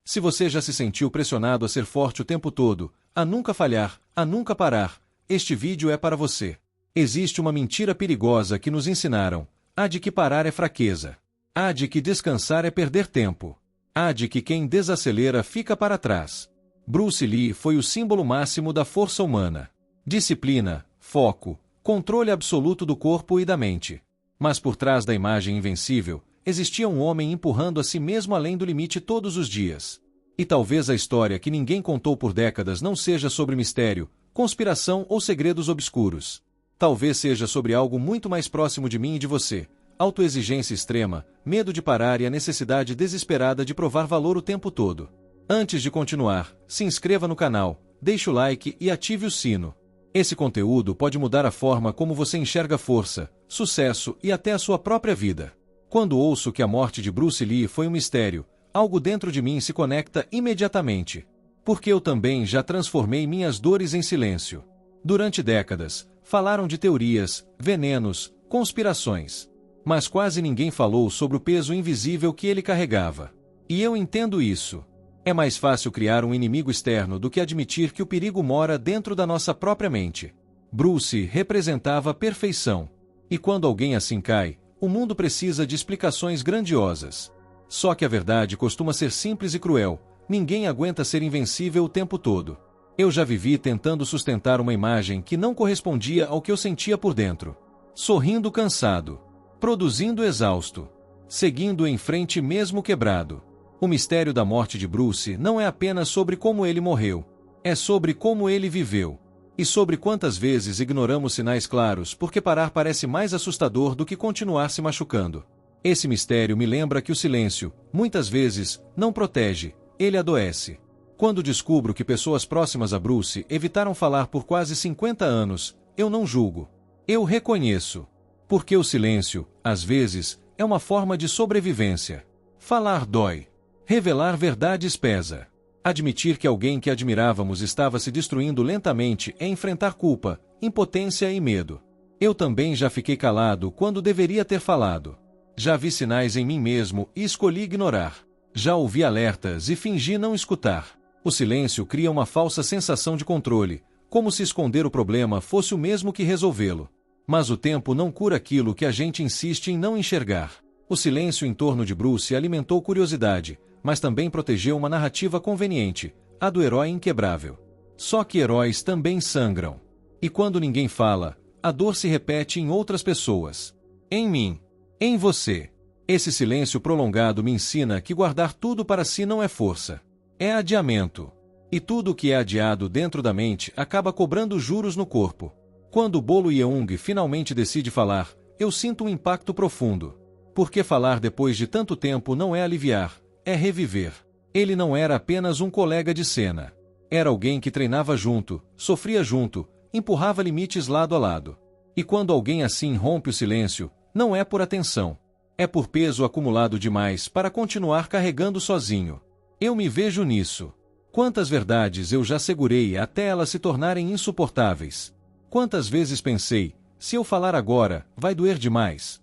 Se você já se sentiu pressionado a ser forte o tempo todo, a nunca falhar, a nunca parar, este vídeo é para você. Existe uma mentira perigosa que nos ensinaram: a de que parar é fraqueza. A de que descansar é perder tempo. A de que quem desacelera fica para trás. Bruce Lee foi o símbolo máximo da força humana. Disciplina, foco, controle absoluto do corpo e da mente. Mas por trás da imagem invencível, existia um homem empurrando a si mesmo além do limite todos os dias. E talvez a história que ninguém contou por décadas não seja sobre mistério, conspiração ou segredos obscuros. Talvez seja sobre algo muito mais próximo de mim e de você: autoexigência extrema, medo de parar e a necessidade desesperada de provar valor o tempo todo. Antes de continuar, se inscreva no canal, deixe o like e ative o sino. Esse conteúdo pode mudar a forma como você enxerga força, sucesso e até a sua própria vida. Quando ouço que a morte de Bruce Lee foi um mistério, algo dentro de mim se conecta imediatamente. Porque eu também já transformei minhas dores em silêncio. Durante décadas, falaram de teorias, venenos, conspirações. Mas quase ninguém falou sobre o peso invisível que ele carregava. E eu entendo isso. É mais fácil criar um inimigo externo do que admitir que o perigo mora dentro da nossa própria mente. Bruce representava a perfeição. E quando alguém assim cai, o mundo precisa de explicações grandiosas. Só que a verdade costuma ser simples e cruel: ninguém aguenta ser invencível o tempo todo. Eu já vivi tentando sustentar uma imagem que não correspondia ao que eu sentia por dentro. Sorrindo cansado. Produzindo exausto. Seguindo em frente mesmo quebrado. O mistério da morte de Bruce não é apenas sobre como ele morreu. É sobre como ele viveu. E sobre quantas vezes ignoramos sinais claros porque parar parece mais assustador do que continuar se machucando. Esse mistério me lembra que o silêncio, muitas vezes, não protege, ele adoece. Quando descubro que pessoas próximas a Bruce evitaram falar por quase 50 anos, eu não julgo. Eu reconheço. Porque o silêncio, às vezes, é uma forma de sobrevivência. Falar dói. Revelar verdades pesa. Admitir que alguém que admirávamos estava se destruindo lentamente é enfrentar culpa, impotência e medo. Eu também já fiquei calado quando deveria ter falado. Já vi sinais em mim mesmo e escolhi ignorar. Já ouvi alertas e fingi não escutar. O silêncio cria uma falsa sensação de controle, como se esconder o problema fosse o mesmo que resolvê-lo. Mas o tempo não cura aquilo que a gente insiste em não enxergar. O silêncio em torno de Bruce alimentou curiosidade, mas também protegeu uma narrativa conveniente, a do herói inquebrável. Só que heróis também sangram. E quando ninguém fala, a dor se repete em outras pessoas. Em mim. Em você. Esse silêncio prolongado me ensina que guardar tudo para si não é força. É adiamento. E tudo o que é adiado dentro da mente acaba cobrando juros no corpo. Quando Bolo Yeung finalmente decide falar, eu sinto um impacto profundo. Porque falar depois de tanto tempo não é aliviar, é reviver. Ele não era apenas um colega de cena. Era alguém que treinava junto, sofria junto, empurrava limites lado a lado. E quando alguém assim rompe o silêncio, não é por atenção. É por peso acumulado demais para continuar carregando sozinho. Eu me vejo nisso. Quantas verdades eu já segurei até elas se tornarem insuportáveis. Quantas vezes pensei: se eu falar agora, vai doer demais.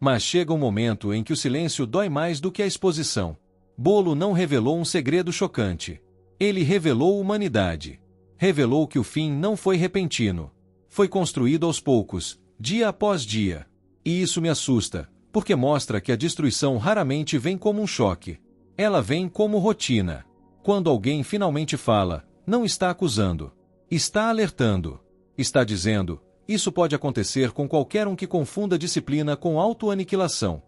Mas chega um momento em que o silêncio dói mais do que a exposição. Bolo não revelou um segredo chocante. Ele revelou humanidade. Revelou que o fim não foi repentino. Foi construído aos poucos, dia após dia. E isso me assusta, porque mostra que a destruição raramente vem como um choque. Ela vem como rotina. Quando alguém finalmente fala, não está acusando. Está alertando. Está dizendo: isso pode acontecer com qualquer um que confunda disciplina com autoaniquilação.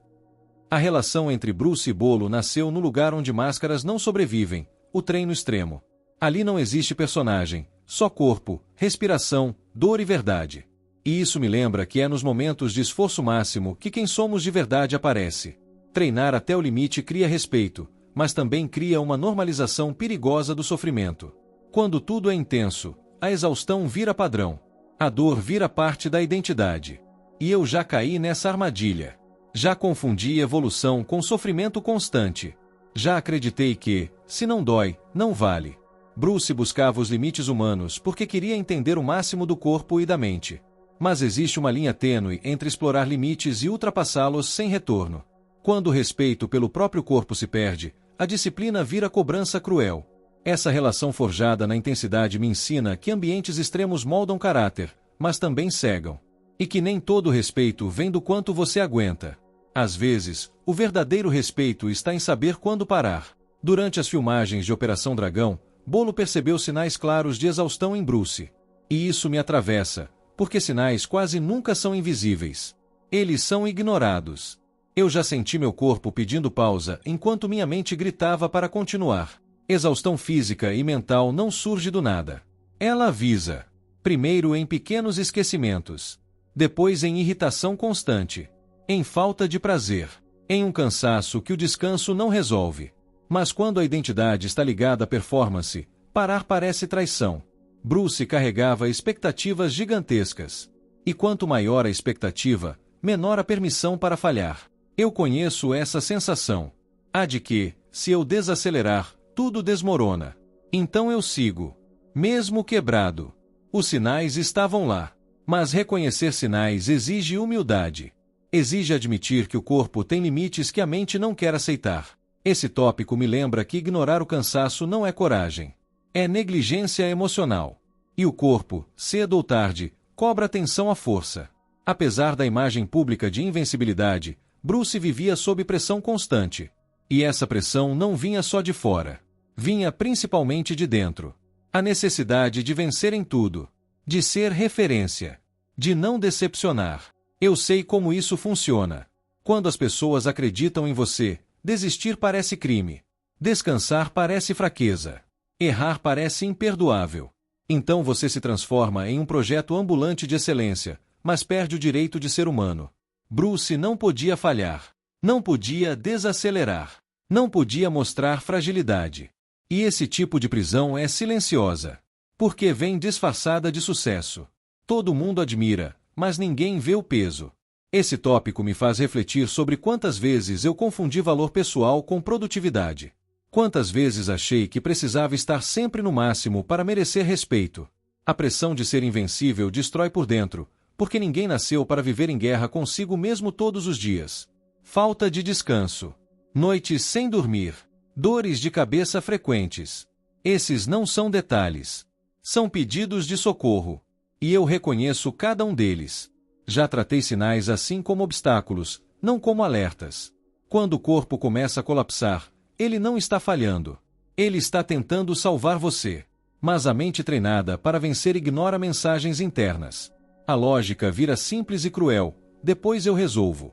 A relação entre Bruce e Bolo nasceu no lugar onde máscaras não sobrevivem, o treino extremo. Ali não existe personagem, só corpo, respiração, dor e verdade. E isso me lembra que é nos momentos de esforço máximo que quem somos de verdade aparece. Treinar até o limite cria respeito, mas também cria uma normalização perigosa do sofrimento. Quando tudo é intenso, a exaustão vira padrão. A dor vira parte da identidade. E eu já caí nessa armadilha. Já confundi evolução com sofrimento constante. Já acreditei que, se não dói, não vale. Bruce buscava os limites humanos porque queria entender o máximo do corpo e da mente. Mas existe uma linha tênue entre explorar limites e ultrapassá-los sem retorno. Quando o respeito pelo próprio corpo se perde, a disciplina vira cobrança cruel. Essa relação forjada na intensidade me ensina que ambientes extremos moldam caráter, mas também cegam. E que nem todo respeito vem do quanto você aguenta. Às vezes, o verdadeiro respeito está em saber quando parar. Durante as filmagens de Operação Dragão, Bolo percebeu sinais claros de exaustão em Bruce. E isso me atravessa, porque sinais quase nunca são invisíveis. Eles são ignorados. Eu já senti meu corpo pedindo pausa enquanto minha mente gritava para continuar. Exaustão física e mental não surge do nada. Ela avisa. Primeiro em pequenos esquecimentos. Depois em irritação constante. Em falta de prazer. Em um cansaço que o descanso não resolve. Mas quando a identidade está ligada à performance, parar parece traição. Bruce carregava expectativas gigantescas. E quanto maior a expectativa, menor a permissão para falhar. Eu conheço essa sensação. A de que, se eu desacelerar, tudo desmorona. Então eu sigo. Mesmo quebrado. Os sinais estavam lá. Mas reconhecer sinais exige humildade. Exige admitir que o corpo tem limites que a mente não quer aceitar. Esse tópico me lembra que ignorar o cansaço não é coragem. É negligência emocional. E o corpo, cedo ou tarde, cobra atenção à força. Apesar da imagem pública de invencibilidade, Bruce vivia sob pressão constante. E essa pressão não vinha só de fora. Vinha principalmente de dentro. A necessidade de vencer em tudo. De ser referência. De não decepcionar. Eu sei como isso funciona. Quando as pessoas acreditam em você, desistir parece crime. Descansar parece fraqueza. Errar parece imperdoável. Então você se transforma em um projeto ambulante de excelência, mas perde o direito de ser humano. Bruce não podia falhar. Não podia desacelerar. Não podia mostrar fragilidade. E esse tipo de prisão é silenciosa. Porque vem disfarçada de sucesso. Todo mundo admira, mas ninguém vê o peso. Esse tópico me faz refletir sobre quantas vezes eu confundi valor pessoal com produtividade. Quantas vezes achei que precisava estar sempre no máximo para merecer respeito. A pressão de ser invencível destrói por dentro, porque ninguém nasceu para viver em guerra consigo mesmo todos os dias. Falta de descanso. Noites sem dormir. Dores de cabeça frequentes. Esses não são detalhes. São pedidos de socorro. E eu reconheço cada um deles. Já tratei sinais assim como obstáculos, não como alertas. Quando o corpo começa a colapsar, ele não está falhando. Ele está tentando salvar você. Mas a mente treinada para vencer ignora mensagens internas. A lógica vira simples e cruel. Depois eu resolvo.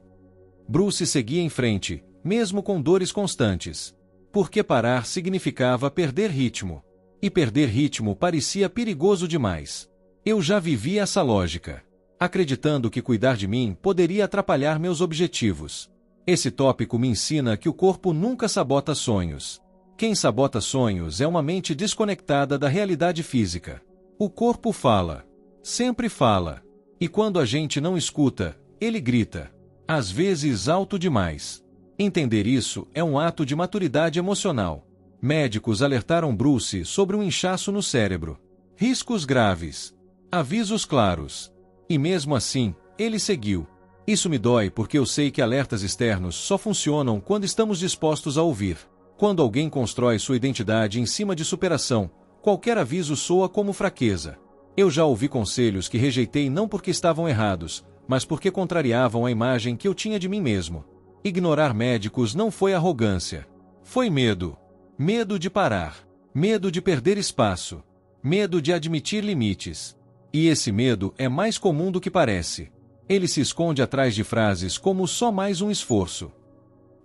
Bruce seguia em frente, mesmo com dores constantes. Porque parar significava perder ritmo. E perder ritmo parecia perigoso demais. Eu já vivi essa lógica. Acreditando que cuidar de mim poderia atrapalhar meus objetivos. Esse tópico me ensina que o corpo nunca sabota sonhos. Quem sabota sonhos é uma mente desconectada da realidade física. O corpo fala. Sempre fala. E quando a gente não escuta, ele grita. Às vezes alto demais. Entender isso é um ato de maturidade emocional. Médicos alertaram Bruce sobre um inchaço no cérebro. Riscos graves. Avisos claros. E mesmo assim, ele seguiu. Isso me dói porque eu sei que alertas externos só funcionam quando estamos dispostos a ouvir. Quando alguém constrói sua identidade em cima de superação, qualquer aviso soa como fraqueza. Eu já ouvi conselhos que rejeitei não porque estavam errados, mas porque contrariavam a imagem que eu tinha de mim mesmo. Ignorar médicos não foi arrogância. Foi medo. Medo de parar. Medo de perder espaço. Medo de admitir limites. E esse medo é mais comum do que parece. Ele se esconde atrás de frases como só mais um esforço.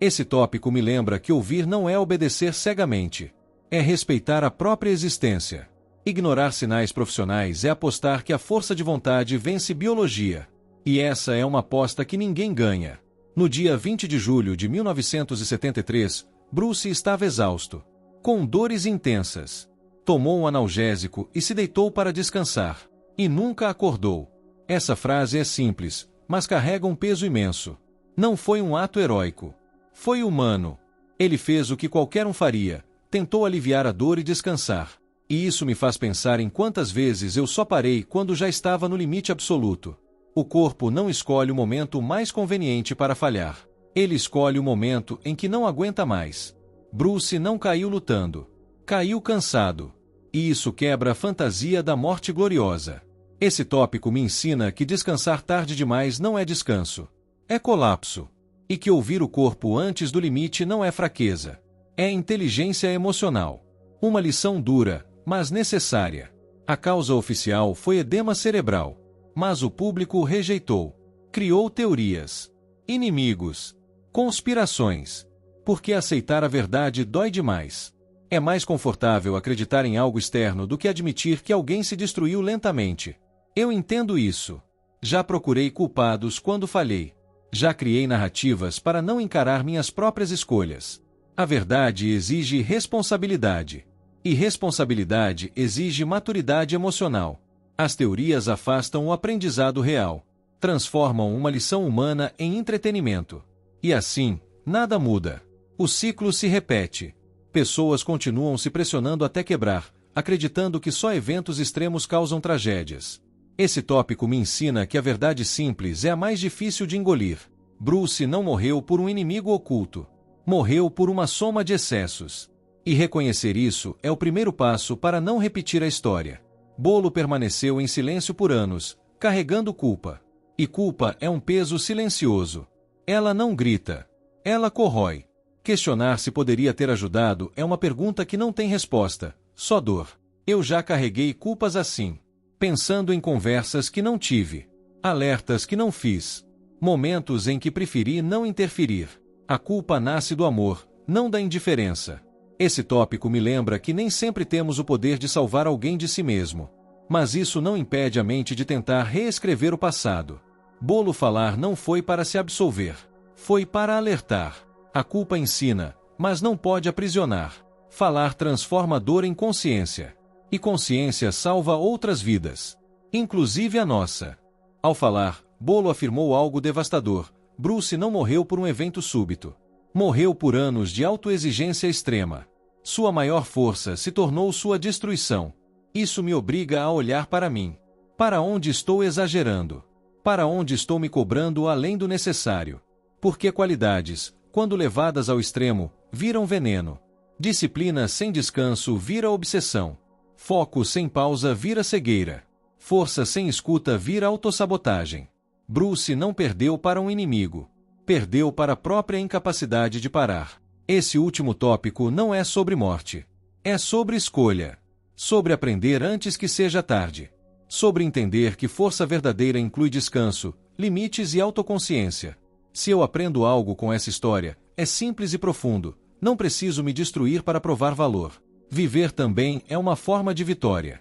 Esse tópico me lembra que ouvir não é obedecer cegamente. É respeitar a própria existência. Ignorar sinais profissionais é apostar que a força de vontade vence biologia. E essa é uma aposta que ninguém ganha. No dia 20 de julho de 1973, Bruce estava exausto. Com dores intensas. Tomou um analgésico e se deitou para descansar. E nunca acordou. Essa frase é simples, mas carrega um peso imenso. Não foi um ato heróico. Foi humano. Ele fez o que qualquer um faria. Tentou aliviar a dor e descansar. E isso me faz pensar em quantas vezes eu só parei quando já estava no limite absoluto. O corpo não escolhe o momento mais conveniente para falhar. Ele escolhe o momento em que não aguenta mais. Bruce não caiu lutando. Caiu cansado. E isso quebra a fantasia da morte gloriosa. Esse tópico me ensina que descansar tarde demais não é descanso. É colapso. E que ouvir o corpo antes do limite não é fraqueza. É inteligência emocional. Uma lição dura, mas necessária. A causa oficial foi edema cerebral. Mas o público rejeitou. Criou teorias. Inimigos. Conspirações. Porque aceitar a verdade dói demais. É mais confortável acreditar em algo externo do que admitir que alguém se destruiu lentamente. Eu entendo isso. Já procurei culpados quando falhei. Já criei narrativas para não encarar minhas próprias escolhas. A verdade exige responsabilidade. E responsabilidade exige maturidade emocional. As teorias afastam o aprendizado real. Transformam uma lição humana em entretenimento. E assim, nada muda. O ciclo se repete. Pessoas continuam se pressionando até quebrar, acreditando que só eventos extremos causam tragédias. Esse tópico me ensina que a verdade simples é a mais difícil de engolir. Bruce não morreu por um inimigo oculto. Morreu por uma soma de excessos. E reconhecer isso é o primeiro passo para não repetir a história. Bolo permaneceu em silêncio por anos, carregando culpa. E culpa é um peso silencioso. Ela não grita. Ela corrói. Questionar se poderia ter ajudado é uma pergunta que não tem resposta, só dor. Eu já carreguei culpas assim. Pensando em conversas que não tive. Alertas que não fiz. Momentos em que preferi não interferir. A culpa nasce do amor, não da indiferença. Esse tópico me lembra que nem sempre temos o poder de salvar alguém de si mesmo. Mas isso não impede a mente de tentar reescrever o passado. Bolo falar não foi para se absolver. Foi para alertar. A culpa ensina, mas não pode aprisionar. Falar transforma dor em consciência. E consciência salva outras vidas. Inclusive a nossa. Ao falar, Bolo afirmou algo devastador. Bruce não morreu por um evento súbito. Morreu por anos de autoexigência extrema. Sua maior força se tornou sua destruição. Isso me obriga a olhar para mim. Para onde estou exagerando? Para onde estou me cobrando além do necessário? Porque qualidades, quando levadas ao extremo, viram veneno. Disciplina sem descanso vira obsessão. Foco sem pausa vira cegueira. Força sem escuta vira autossabotagem. Bruce não perdeu para um inimigo. Perdeu para a própria incapacidade de parar. Esse último tópico não é sobre morte. É sobre escolha. Sobre aprender antes que seja tarde. Sobre entender que força verdadeira inclui descanso, limites e autoconsciência. Se eu aprendo algo com essa história, é simples e profundo. Não preciso me destruir para provar valor. Viver também é uma forma de vitória.